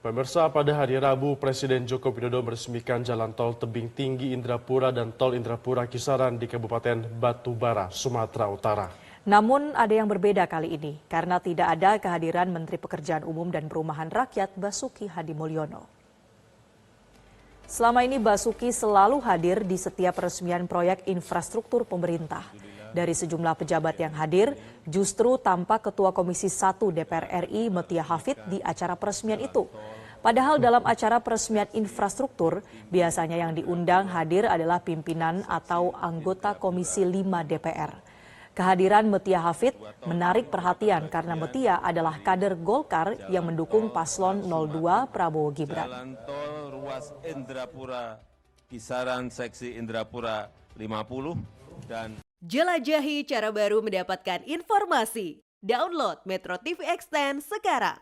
Pemirsa, pada hari Rabu, Presiden Joko Widodo meresmikan jalan tol Tebing Tinggi Indrapura dan tol Indrapura Kisaran di Kabupaten Batubara, Sumatera Utara. Namun ada yang berbeda kali ini, karena tidak ada kehadiran Menteri Pekerjaan Umum dan Perumahan Rakyat Basuki Hadimulyono. Selama ini Basuki selalu hadir di setiap peresmian proyek infrastruktur pemerintah. Dari sejumlah pejabat yang hadir, justru tampak Ketua Komisi 1 DPR RI Metia Hafid di acara peresmian itu. Padahal dalam acara peresmian infrastruktur, biasanya yang diundang hadir adalah pimpinan atau anggota Komisi 5 DPR. Kehadiran Metia Hafid menarik perhatian karena Metia adalah kader Golkar yang mendukung paslon 02 Prabowo Gibran. Jalan tol ruas Indrapura Kisaran seksi Indrapura 50 dan jelajahi cara baru mendapatkan informasi. Download Metro TV Extend sekarang.